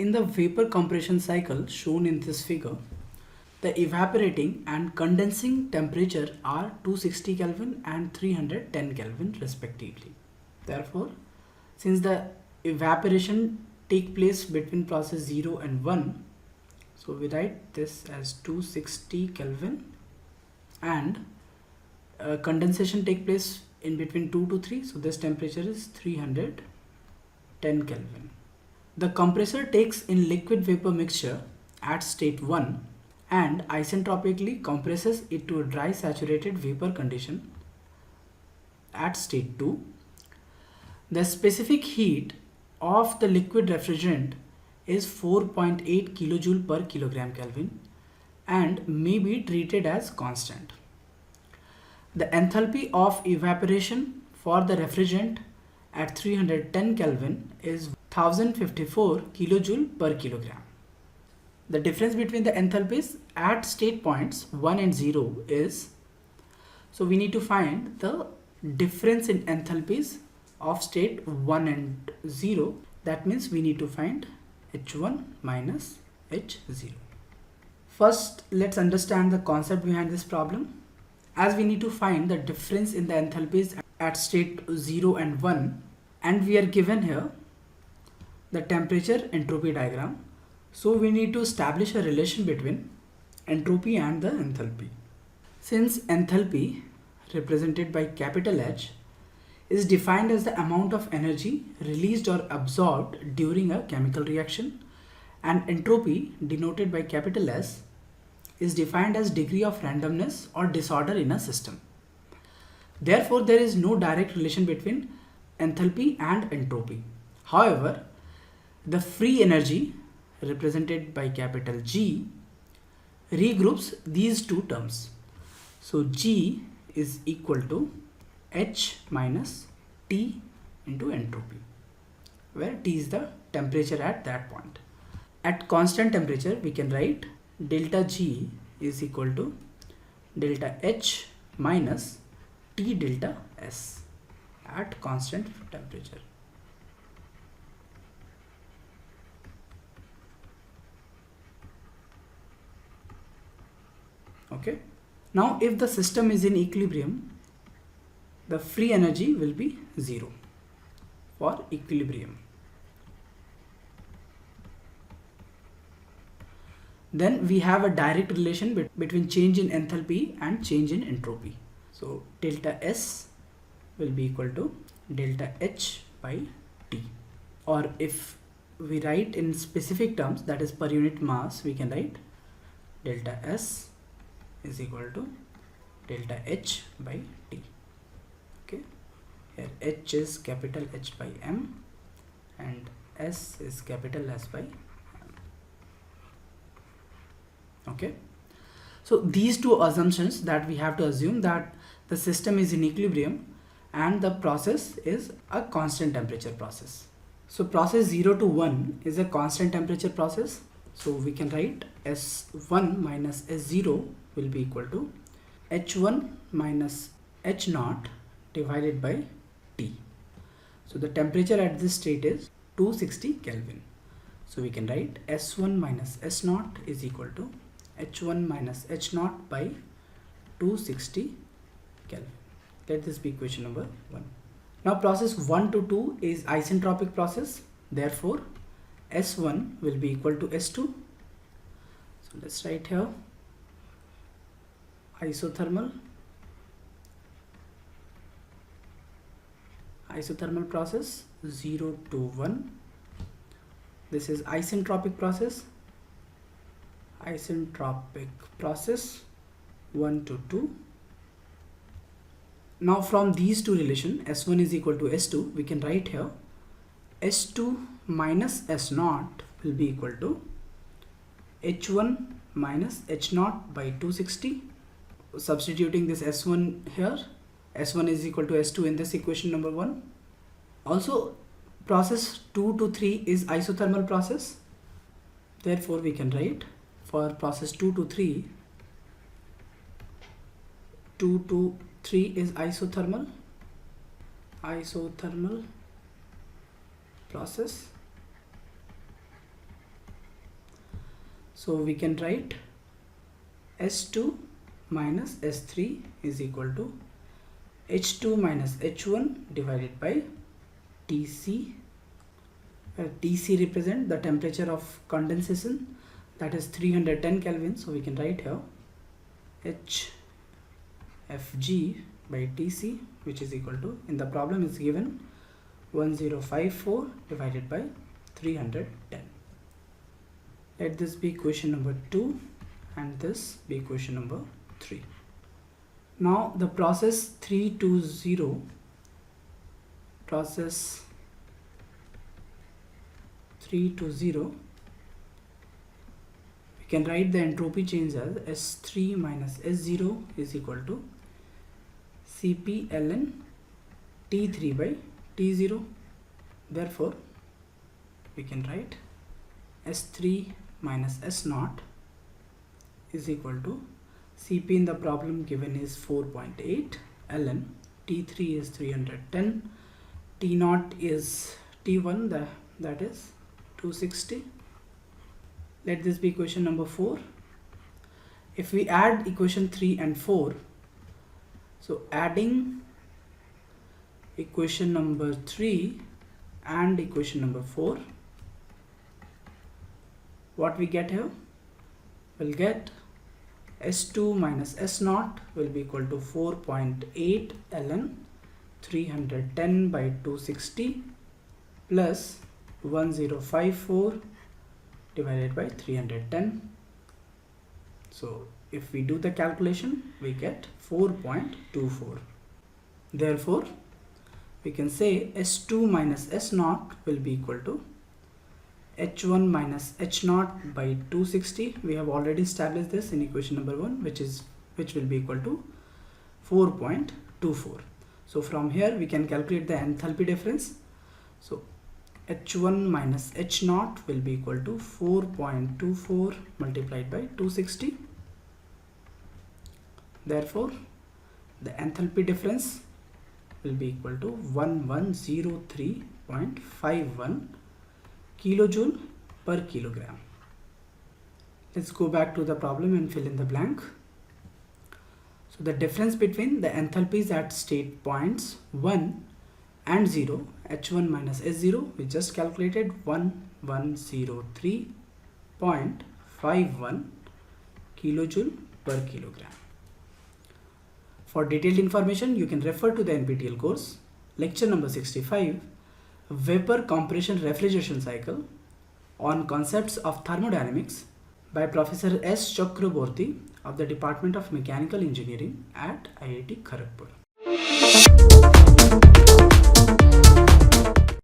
in the vapor compression cycle shown in this figure, the evaporating and condensing temperature are 260 Kelvin and 310 Kelvin respectively. Therefore, since the evaporation take place between process 0 and 1, so we write this as 260 Kelvin, and condensation take place in between 2 to 3, so this temperature is 310 Kelvin. The compressor takes in liquid vapor mixture at state 1 and isentropically compresses it to a dry saturated vapor condition at state 2. The specific heat of the liquid refrigerant is 4.8 kilojoule per kilogram Kelvin and may be treated as constant. The enthalpy of evaporation for the refrigerant at 310 Kelvin is 1054 kilojoule per kilogram. The difference between the enthalpies at state points 1 and 0 is, so we need to find the difference in enthalpies of state 1 and 0. That means we need to find H1 minus H0. First, let's understand the concept behind this problem. As we need to find the difference in the enthalpies at state 0 and 1, and we are given here the temperature entropy diagram. So we need to establish a relation between entropy and the enthalpy. Since enthalpy, represented by capital H, is defined as the amount of energy released or absorbed during a chemical reaction, and entropy, denoted by capital S, is defined as degree of randomness or disorder in a system. Therefore, there is no direct relation between enthalpy and entropy. However, the free energy, represented by capital G, regroups these two terms. So G is equal to H minus T into entropy, where T is the temperature at that point. At constant temperature, we can write delta G is equal to delta H minus T delta S at constant temperature. Okay. Now, if the system is in equilibrium, the free energy will be 0 for equilibrium. Then we have a direct relation between change in enthalpy and change in entropy. So delta S will be equal to delta H by T. Or if we write in specific terms, that is per unit mass, we can write delta S is equal to delta H by T. Okay, here H is capital H by M and S is capital S by M. Okay, so these two assumptions that we have to assume, that the system is in equilibrium and the process is a constant temperature process. So process 0 to 1 is a constant temperature process. So we can write S1 minus S0 will be equal to H1 minus H0 divided by T. So the temperature at this state is 260 Kelvin. So we can write S1 minus S0 is equal to H1 minus H0 by 260 Kelvin. Let this be equation number 1. Now process 1 to 2 is isentropic process. Therefore, S1 will be equal to S2. So let's write here isothermal process 0 to 1. This is isentropic process 1 to 2. Now from these two relations, S1 is equal to S2, we can write here S2 minus S0 will be equal to H1 minus H0 by 260. Substituting this S1 here, S1 is equal to S2 in this equation number 1. Also, process 2 to 3 is isothermal process. Therefore, we can write for process 2 to 3, 2 to 3 is isothermal process. So we can write S2 minus S3 is equal to H2 minus H1 divided by Tc, where Tc represent the temperature of condensation, that is 310 Kelvin. So we can write here HFG by Tc, which is equal to, in the problem is given 1054 divided by 310. Let this be question number 2 and this be question number 3. Now the process 320, we can write the entropy change as S3 minus S0 is equal to Cp ln T3 by T0. Therefore we can write S3 minus S0 is equal to Cp in the problem given is 4.8, ln T3 is 310, T0 is T1, that is 260. Let this be equation number 4. If we add equation 3 and 4, so adding equation number 3 and equation number 4, what we get here? We'll get S2 minus S0 will be equal to 4.8 ln 310 by 260 plus 1054 divided by 310. So if we do the calculation, we get 4.24. Therefore we can say S2 minus S0 will be equal to H1 minus H0 by 260. We have already established this in equation number 1, which will be equal to 4.24. So from here we can calculate the enthalpy difference. So H1 minus H0 will be equal to 4.24 multiplied by 260. Therefore the enthalpy difference will be equal to 1103.51 kilojoule per kilogram. Let's go back to the problem and fill in the blank. So the difference between the enthalpies at state points 1 and 0, H1 minus S0, we just calculated 1103.51 kilojoule per kilogram. For detailed information, you can refer to the NPTEL course, lecture number 65, Vapor Compression Refrigeration Cycle on Concepts of Thermodynamics by Professor S. Chakraborty of the Department of Mechanical Engineering at IIT Kharagpur.